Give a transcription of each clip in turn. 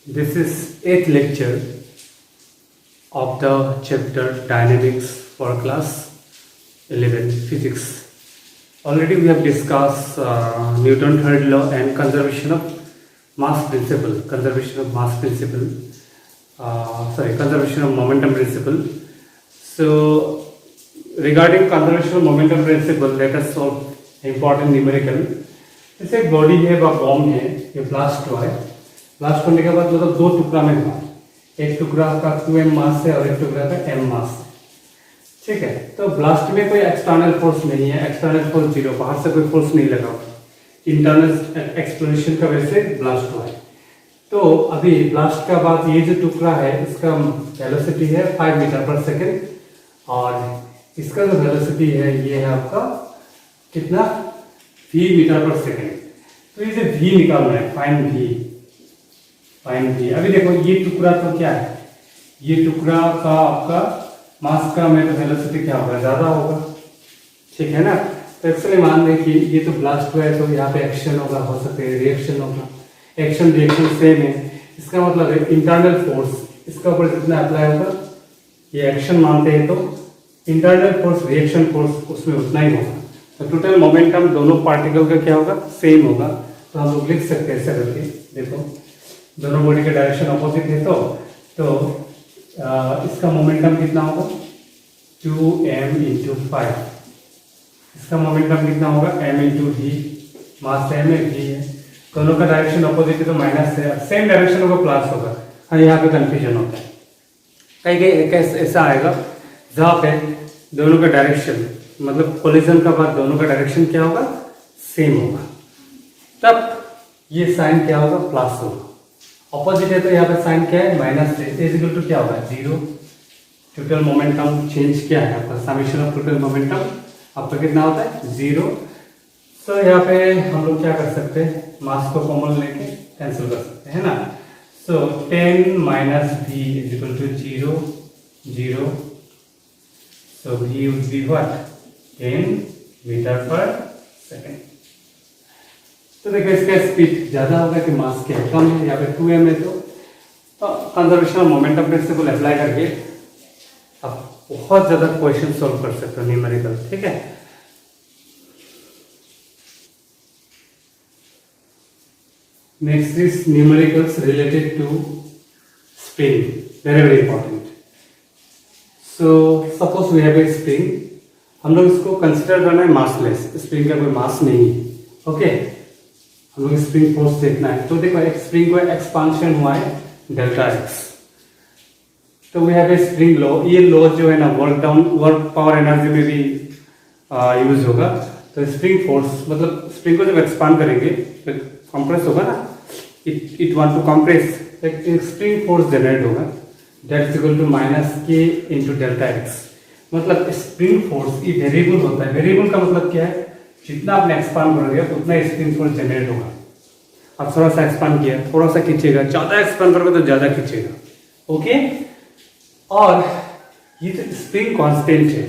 This is 8th lecture of the chapter Dynamics for class 11 Physics. Already we have discussed Newton's third law and conservation of mass principle, conservation of momentum principle. So regarding conservation of momentum principle, let us solve important numerical. जैसे एक body है व bomb है, ये blast हुआ है. Blast होने के बाद मतलब दो टुकड़ा में हुआ, एक टुकड़ा का 2m मास है और एक टुकड़ा का m मास है. ठीक है, तो ब्लास्ट में कोई एक्सटर्नल फोर्स नहीं है, एक्सटर्नल फोर्स जीरो, बाहर से कोई फोर्स नहीं लगा हुआ, इंटरनल एक्सप्लोरेशन का वजह से ब्लास्ट हुआ है. तो अभी ब्लास्ट का बाद ये जो टुकड़ा है इसका वेलोसिटी है 5 मीटर पर सेकेंड और इसका जो वेलोसिटी है ये है आपका कितना, v मीटर पर सेकेंड. तो ये जो v निकालना है, फाइन v. अभी देखो ये टुकड़ा तो क्या है, ये टुकड़ा का आपका मास का में तो वेलोसिटी क्या होगा, ज्यादा होगा. ठीक है ना. तो एक्चुअली मान लें कि ये तो ब्लास्ट हुआ है तो यहाँ पे एक्शन होगा, हो सकता है रिएक्शन होगा. एक्शन रिएक्शन सेम है, इसका मतलब है इंटरनल फोर्स इसका ऊपर जितना अप्लाई होगा, ये एक्शन मानते हैं तो इंटरनल फोर्स रिएक्शन फोर्स उसमें उतना ही होगा. तो टोटल मोमेंटम दोनों पार्टिकल का क्या होगा, सेम होगा. तो हम लोग लिख सकते हैं ऐसे करके. देखो दोनों बॉडी के डायरेक्शन अपोजिट है तो इसका मोमेंटम कितना होगा 2m इंटू 5. इसका मोमेंटम कितना होगा m इंटू v. मास m है, v है. दोनों का डायरेक्शन अपोजिट है तो माइनस है, सेम डायरेक्शन होगा प्लस होगा. हाँ, यहाँ पे कंफ्यूजन होता है. कहीं कहीं ऐसा आएगा जहाँ पे दोनों का डायरेक्शन मतलब कोलिजन का बाद दोनों का डायरेक्शन क्या होगा, सेम होगा, तब ये साइन क्या होगा, प्लस होगा. ऑपोजिट है तो यहाँ पे साइन क्या है, माइनस है. इज इक्वल टू क्या होगा, जीरो. टोटल मोमेंटम चेंज क्या है आपका, समेशन ऑफ टोटल मोमेंटम आपका कितना होता है, जीरो. तो यहाँ पे हम लोग क्या कर सकते हैं, मास को कॉमन लेके कैंसिल कर सकते हैं ना. So 10 minus v is equal to zero. So v would be what, 10 metre per second. तो देखो इसका स्पीड ज्यादा होगा कि मास के कम है, यहाँ पे 2m है. तो conservation of momentum principal apply करके आप बहुत ज्यादा क्वेश्चन सॉल्व कर सकते हो न्यूमेरिकल. ठीक है. Next is numericals related to spring, very important. So suppose we have a spring, हम लोग इसको कंसिडर करना है मासलेस, स्प्रिंग का कोई मास नहीं है. ओके, हम लोग स्प्रिंग फोर्स देखना है. तो देखो एक स्प्रिंग को एक्सपांशन हुआ है डेल्टा एक्स, तो we have a spring law. ये लॉ जो है ना वर्क पावर एनर्जी में भी यूज होगा. तो स्प्रिंग फोर्स मतलब स्प्रिंग को जब एक्सपांड करेंगे तो कंप्रेस होगा ना, इट वांट टू कंप्रेस, एक स्प्रिंग फोर्स जनरेट होगा, that is equal to minus K into delta X. मतलब स्प्रिंग फोर्स ये वेरिएबल होता है. वेरिएबल का मतलब क्या है, जितना आपने एक्सपांड करोगे उतना स्प्रिंग फोर्स जनरेट होगा. आप थोड़ा सा एक्सपांड किया, थोड़ा सा खींचेगा, ज्यादा एक्सपांड करोगे तो ज्यादा खींचेगा. ओके. और ये जो स्प्रिंग कांस्टेंट है,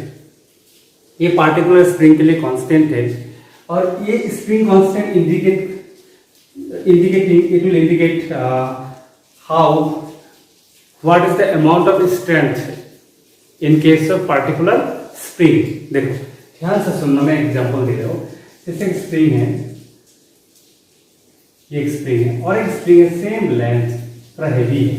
ये पार्टिकुलर स्प्रिंग के लिए कांस्टेंट है. और ये spring constant it will indicate what is the amount of strength in case of particular spring. देखो ध्यान से सुनना, मैं एग्जांपल दे रहा हूँ. जैसे एक स्प्रिंग है, ये एक स्प्रिंग है और एक स्प्रिंग है सेम लेंथ पर हेवी है.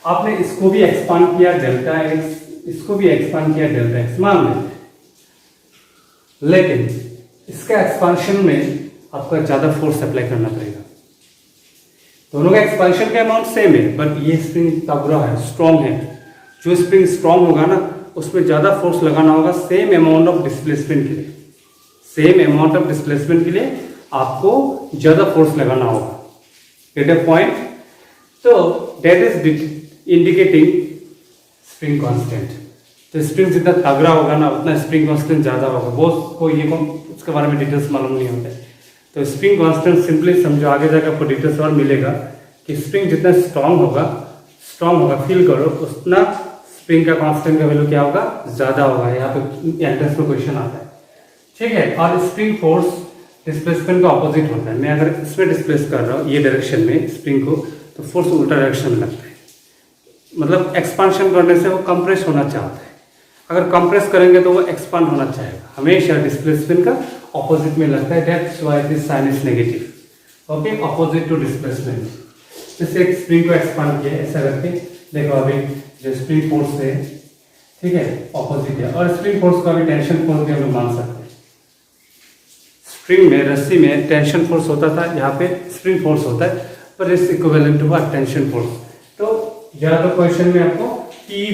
आपने इसको भी एक्सपांड किया डेल्टा एक्स, इसको भी एक्सपांड किया डेल्टा एक्स मान लें, लेकिन इसका एक्सपांशन में आपका ज्यादा फोर्स अप्लाई करना पड़ेगा. दोनों का एक्सपांशन का अमाउंट सेम है, बट ये स्प्रिंग तगड़ा है, स्ट्रॉन्ग है. जो स्प्रिंग स्ट्रॉन्ग होगा ना उसमें ज्यादा फोर्स लगाना होगा सेम अमाउंट ऑफ डिस्प्लेसमेंट के लिए. सेम अमाउंट ऑफ डिस्प्लेसमेंट के लिए आपको ज्यादा फोर्स लगाना होगा. Get a point. तो that is indicating spring constant. तो स्प्रिंग जितना तगड़ा होगा ना उतना स्प्रिंग कांस्टेंट ज्यादा होगा. बहुत को ये उसके बारे में डिटेल्स मालूम नहीं होता है. तो स्प्रिंग कांस्टेंट सिंपली समझो, आगे जाकर आपको डिटेल्स और मिलेगा कि स्प्रिंग जितना स्ट्रांग होगा फील करो, उतना स्प्रिंग का कांस्टेंट का वैल्यू क्या होगा, ज्यादा होगा. यहाँ पे एंट्रेंस में क्वेश्चन आता है. ठीक है. और स्प्रिंग फोर्स डिस्प्लेसमेंट का ऑपोजिट होता है। मैं अगर इसमें डिस्प्लेस कर रहा हूँ ये डायरेक्शन में स्प्रिंग को, तो फोर्स उल्टा डायरेक्शन में लगता है, मतलब एक्सपांशन करने से वो कंप्रेस होना चाहता है, अगर कंप्रेस करेंगे तो वो एक्सपांड होना चाहेगा। हमेशा डिस्प्लेसमेंट का ऑपोजिट में लगता है, that's why this sign is negative. Okay, opposite to displacement. जैसे एक स्प्रिंग को एक्सपांड किया ऐसा करके, देखो अभी जो स्प्रिंग फोर्स है, ठीक है, ऑपोजिट है, और स्प्रिंग फोर्स को अभी टेंशन फोर्स भी हम लोग मान सकते हैं। स्प्रिंग में, रस्सी में टेंशन फोर्स होता था, यहाँ पे स्प्रिंग फोर्स होता है, पर is equivalent to what, tension force. तो ज्यादा क्वेश्चन में आपको टी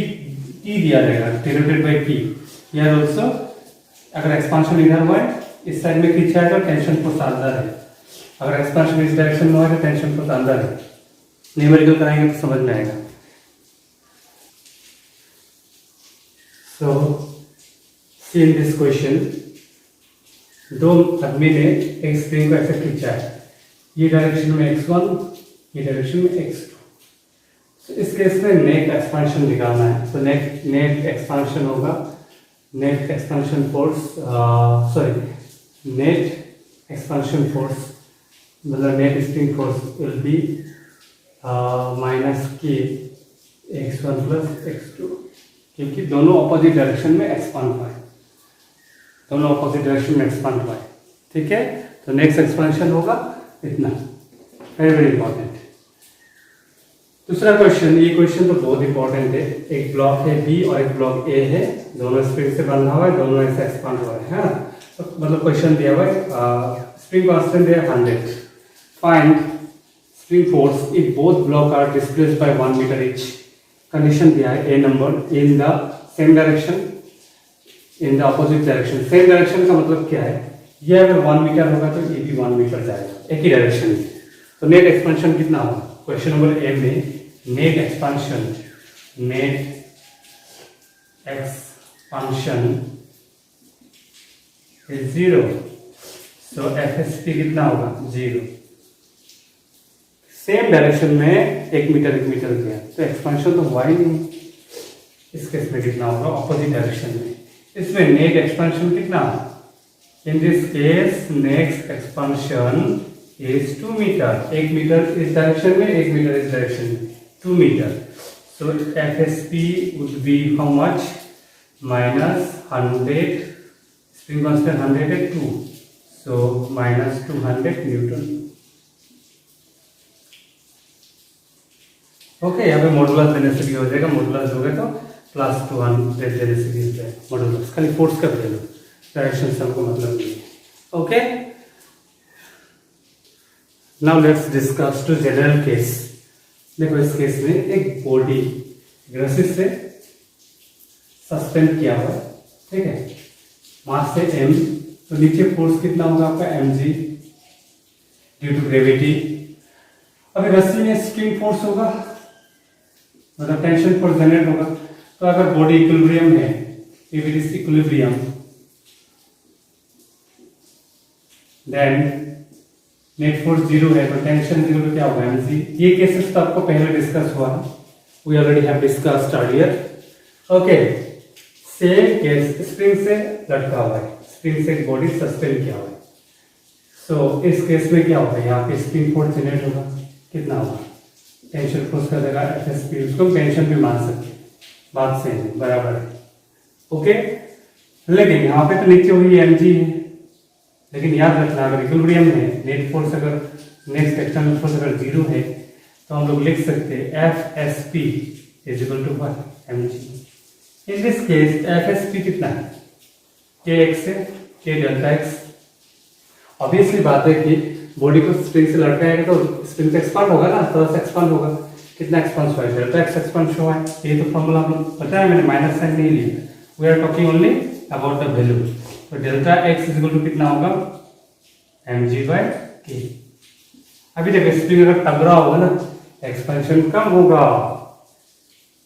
दिया जाएगा, denoted by T. Here also अगर एक्सपांशन इधर हुआ है, इस साइड में खींचा है तो टेंशन फोर्स अंदर है, अगर एक्सपांशन इस डायरेक्शन में हुआ है तो टेंशन फोर्स अंदर है। न्यूमेरिकल कराएंगे तो समझ में आएगा। सो सी इन दिस क्वेश्चन, दो आदमी ने एक स्प्रिंग को ऐसे खींचा है, ये डायरेक्शन में x1, ये डायरेक्शन में x2। तो इस केस में नेट एक्सपांशन निकालना है, तो नेट एक्सपांशन होगा, net expansion force, net expansion force मतलब net spring force will be minus k x1 plus x2, क्योंकि दोनों ऑपोजिट डायरेक्शन में एक्सपांड हुआ है, दोनों ऑपोजिट डायरेक्शन में एक्सपांड हुआ है, ठीक है। तो नेक्स्ट एक्सपांशन होगा इतना, वेरी वेरी इंपॉर्टेंट। दूसरा क्वेश्चन, ये क्वेश्चन तो बहुत इंपॉर्टेंट है। एक ब्लॉक है बी और एक ब्लॉक ए है, दोनों स्प्रिंग से बंधा हुआ है, दोनों ऐसे एक्सपांड हुआ है ना। तो मतलब क्वेश्चन दिया हुआ है, स्प्रिंग कांस्टेंट है 100, find spring force if both block are displaced by 1 metre each. Condition दिया है a number, in the same direction, in the opposite direction. Same direction का मतलब क्या है, ये अगर 1 मीटर होगा तो ये भी 1 मीटर जाएगा, एक ही डायरेक्शन में। तो नेट एक्सपेंशन कितना होगा, क्वेश्चन नंबर ए में net expansion is 0, so FSP कितना होगा 0। सेम डायरेक्शन में 1 मीटर गया, तो एक्सपांशन तो हुआ ही नहीं। इस केस में कितना होगा, ऑपोजिट डायरेक्शन में। इसमें नेट एक्सपांशन कितना, in this case next expansion is 2 metre, 1 metre इस डायरेक्शन में, 1 मीटर इस डायरेक्शन में, 2 metre. So FSP would be how much, minus 100, spring constant 100 है 2, so minus 200 न्यूटन। ओके, यहाँ पे मॉडुलस देने से भी हो जाएगा, मॉडुलस हो गया तो प्लस 200 देने से भी हो जाएगा मॉडुलस, खाली फोर्स का वैल्यू, डायरेक्शन से हमको मतलब नहीं है। Okay, now let's discuss to general case. देखो इस केस में एक बॉडी रस्सी से सस्पेंड किया हुआ है, ठीक है, मास से m, तो नीचे फोर्स कितना होगा आपका mg ड्यू टू ग्रेविटी। अगर रस्सी में स्प्रिंग फोर्स होगा, मतलब टेंशन फोर्स जनरेट होगा, तो अगर बॉडी इक्विलिब्रियम है, if it is equilibrium, then net force 0 है, तो टेंशन 0 तो क्या होगा mg। ये केसेस तो आपको पहले डिस्कस हुआ, we already have discussed earlier. Okay, same case, spring से लटका हुआ है, स्प्रिंग से बॉडी सस्पेंड किया हुआ है, सो इस केस में क्या होगा, यहाँ पे स्प्रिंग फोर्स जनरेट होगा, कितना होगा, टेंशन फोर्स का जगह एफएसपी, उसको टेंशन भी मान सकते हैं, बात सेम है, बराबर है। ओके, लेकिन यहाँ पे तो नीचे हुई mg है, लेकिन याद रखना अगर इक्विलिब्रियम में नेट फोर्स, अगर नेक्स्ट एक्सटर्नल फोर्स अगर 0 है, तो हम लोग लिख सकते हैं FSP is equal to what, mg। In this case FSP कितना है, kx है, k डेल्टा x। ऑब्वियसली बात है कि बॉडी को स्प्रिंग से लटकाएगा तो स्प्रिंग से एक्सपांड होगा ना, थोड़ा सा एक्सपांड होगा, कितना एक्सपांड हुआ है, डेल्टा x एक्सपांड हुआ है। ये तो फॉर्मूला आप लोग पता है, मैंने माइनस साइन नहीं लिया, we are talking only about the value. तो delta x is equal to कितना होगा, mg बाय k। अभी देखो स्प्रिंग अगर टकरा होगा ना, एक्सपेंशन कम होगा,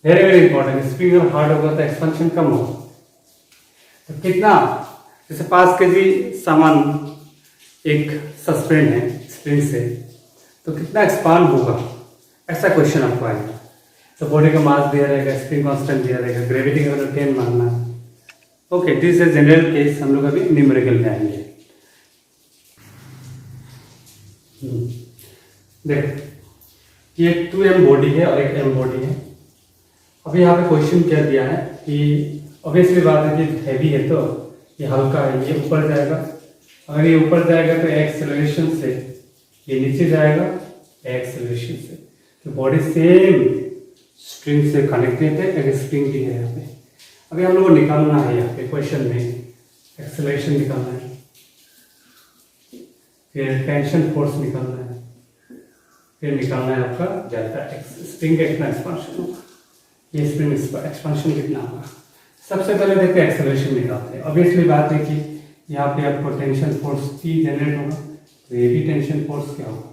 वेरी वेरी इंपॉर्टेंट। स्प्रिंग अगर हार्ड होगा तो एक्सपेंशन कम होगा। तो कितना, जैसे 5 kg सामान एक सस्पेंड है स्प्रिंग से, तो कितना एक्सपांड होगा, ऐसा क्वेश्चन आपको आएगा। तो बॉडी का मास दिया रहेगा, स्प्रिंग कांस्टेंट दिया रहेगा, ग्रेविटी का वैल्यू 10 मानना है। Okay, this is general case. हम लोग अभी न्यूमेरिकल में आएंगे। देख, ये 2m बॉडी है और एक m बॉडी है। अभी यहाँ पे क्वेश्चन क्या दिया है कि ऑब्वियसली बात है कि हैवी है तो ये हल्का है, ये ऊपर जाएगा। अगर ये ऊपर जाएगा तो एक्सेलरेशन से ये नीचे जाएगा एक्सेलरेशन से, तो बॉडी सेम स्प्रिंग से कनेक्टेड है, एक स्प्रिंग भी है यहाँ पे। अभी हम लोग को निकालना है यहाँ पे क्वेश्चन में एक्सेलरेशन निकालना है, फिर टेंशन फोर्स निकालना है, फिर निकालना है आपका डेल्टा एक्स। स्प्रिंग का कितना एक्सपांशन होगा, ये स्प्रिंग एक्सपांशन कितना होगा। सबसे पहले देखते हैं एक्सेलरेशन निकालते हैं। ऑब्वियसली बात है कि यहाँ पे आपको टेंशन फोर्स T जनरेट होगा, तो ये भी टेंशन फोर्स क्या होगा,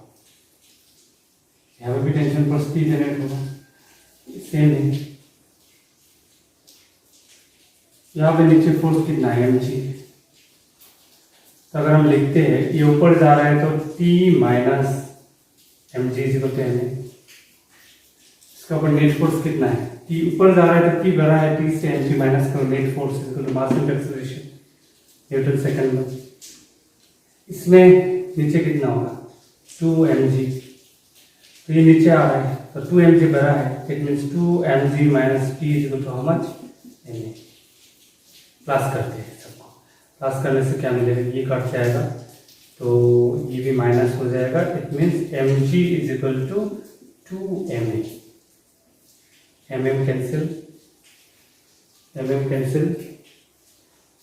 यहाँ पे भी टेंशन फोर्स T जनरेट होगा, सेम है। यहाँ पे नीचे फोर्स कितना है mg, तो अगर हम लिखते हैं ये ऊपर जा रहा है तो T minus mg equal to ma। इसका ऊपर नेट फोर्स कितना है, T ऊपर जा रहा है तो T बढ़ा है, T से mg माइनस करो, net force equal to mass into acceleration newton second में। इसमें नीचे कितना होगा 2mg, तो ये नीचे आ रहा है तो 2mg बढ़ा है, it means 2mg minus T equal to how much ma। Plus करते हैं सबको, प्लस करने से क्या मिलेगा, ये कट जाएगा तो ये भी माइनस हो जाएगा, it means mg is equal to 2ma। Cancel,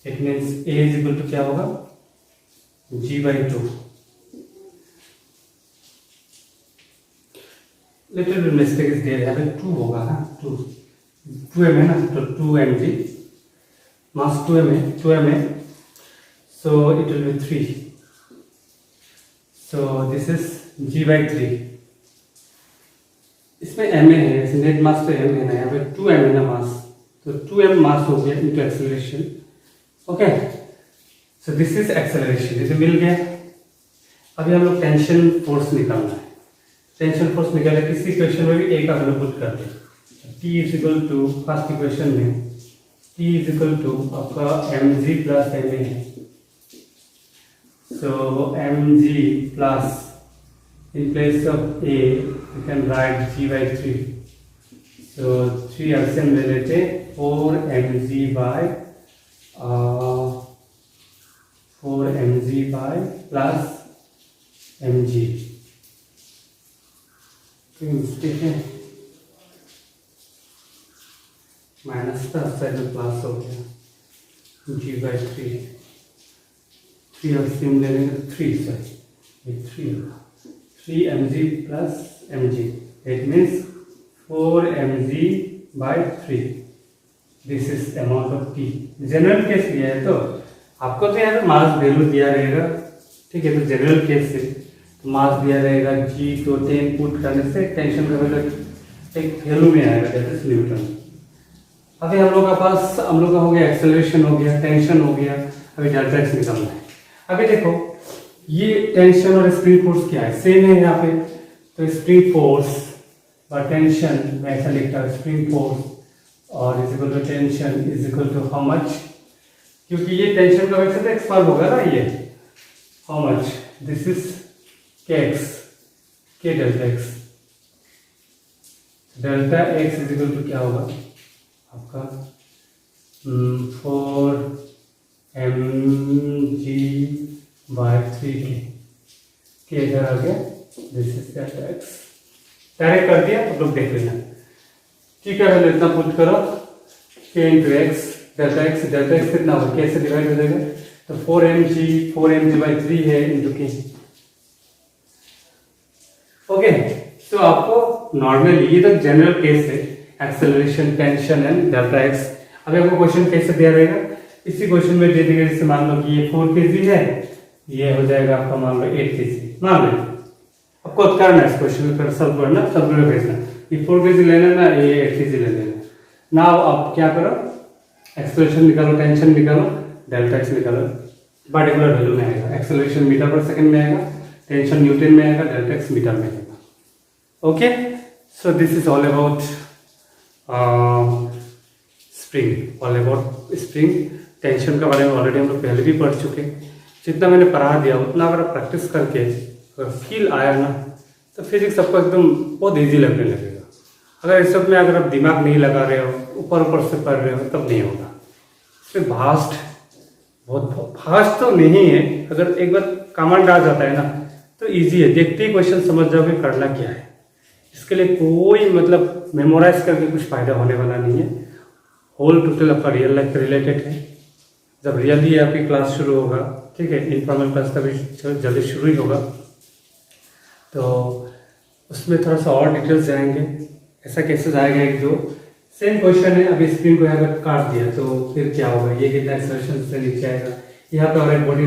it means a is equal to क्या होगा g/2। Little bit mistake is there, यहाँ पे 2 होगा ना, 2m है ना, तो 2mg mass 2ma, so it will be 3, so this is g/3। इसमें ma है, नेट मास तो m है ना, यहाँ पे 2m है ना मास, तो 2m मास हो गया into acceleration. Okay, so this is acceleration, इसे मिल गया। अभी हम लोग टेंशन फोर्स निकालना है। टेंशन फोर्स निकाले किसी इक्वेशन में भी a का वैल्यू पुट करते हैं, T is equal to first equation में T इज इक्वल टू आपका mg प्लस ma है, so mg plus in place of a you can write g/3, so 3 LCM ले लेते 4mg by plus mg, तो mistake है, minus का side में plus हो गया, g/3, 3 LCM ले लेंगे 3 होगा, 3mg plus mg, it means 4mg by 3, this is amount of T। General case लिया है तो आपको तो यहाँ पे मास वैल्यू दिया रहेगा, ठीक है, तो जनरल केस से तो मास दिया रहेगा g, तो 10 पुट करने से टेंशन का वैल्यू एक वैल्यू में आएगा, दैट इज न्यूटन। अभी हम लोग का हो गया एक्सेलरेशन, हो गया टेंशन, हो गया, अभी डेल्टा एक्स निकालना है। अभी देखो ये टेंशन और स्प्रिंग फोर्स क्या है, सेम है यहाँ पे, तो स्प्रिंग फोर्स और टेंशन मैं ऐसा लिखता हूँ, स्प्रिंग फोर्स और is equal to tension is equal to how much, क्योंकि ये टेंशन का वैसे तो एक्सपांड होगा ना, ये how much, this is K delta X, delta X is equal to क्या होगा आपका 4mg/3 के इधर आ गया, this is delta X. Direct कर दिया, आप लोग देख लेना, ठीक है, पहले इतना पुट करो k into x, delta x कितना होगा, k से डिवाइड हो जाएगा, तो 4mg/3 है इंटू k। ओके, तो आपको नॉर्मली ये तो जनरल केस है, acceleration, tension and delta x. अभी आपको क्वेश्चन कैसे दिया रहेगा, इसी क्वेश्चन में दे देगा, जैसे मान लो कि ये 4 kg है, ये हो जाएगा आपका मान लो 8 kg, मान लो आपको करना है इस क्वेश्चन में, फिर सब करना, सब में भेजना, ये 4 kg लेना ना, ये 8 kg ले लेना। ना आप क्या करो, एक्सेलरेशन निकालो, टेंशन निकालो, डेल्टा एक्स निकालो, पर्टिकुलर वैल्यू में आएगा, एक्सेलरेशन मीटर पर सेकंड में आएगा, टेंशन न्यूटन में आएगा, डेल्टा एक्स मीटर में आएगा। Okay, so this is all about spring. Tension के बारे में ऑलरेडी हम लोग पहले भी पढ़ चुके, जितना मैंने पढ़ा दिया उतना अगर आप प्रैक्टिस करके अगर फील आया ना तो फिजिक्स आपको एकदम बहुत ईजी लगने लगेगा। अगर इस सब में अगर आप दिमाग नहीं लगा रहे हो, ऊपर ऊपर से पढ़ रहे हो, तब नहीं होगा। इसमें बहुत फास्ट तो नहीं है, अगर एक बार कमांड आ जाता है ना तो इजी है, देखते ही क्वेश्चन समझ जाओगे करना क्या है। इसके लिए कोई मतलब मेमोराइज करके कुछ फायदा होने वाला नहीं है। होल टोटल आपका रियल लाइफ से रिलेटेड है। जब रियली आपकी क्लास शुरू होगा, ठीक है, इनफॉर्मल क्लास का भी जल्दी शुरू ही होगा, तो उसमें थोड़ा सा और डिटेल्स जाएंगे। ऐसा केसेस आएगा एक दो, सेम क्वेश्चन है, अभी स्क्रीन को यहाँ पर काट दिया तो फिर क्या होगा, ये कितना एक्सेलरेशन से नीचे आएगा, यहाँ पे और एक बॉडी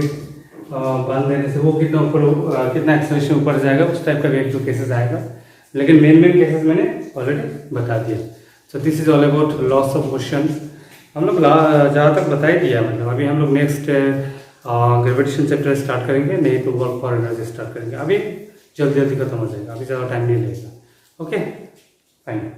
बांध देने से वो कितना ऊपर कितना एक्सेलरेशन ऊपर जाएगा, उस टाइप का भी एक दो केसेस आएगा। लेकिन मेन केसेस मैंने ऑलरेडी बता दिया। So this is all about loss of motion. हम लोग जहाँ तक बता ही दिया, मतलब अभी हम लोग नेक्स्ट ग्रेविटेशन चैप्टर स्टार्ट करेंगे, नहीं तो वर्क फॉर एनर्जी स्टार्ट करेंगे। अभी जल्दी जल्दी खत्म हो जाएगा, अभी ज़्यादा टाइम नहीं लगेगा। Okay fine.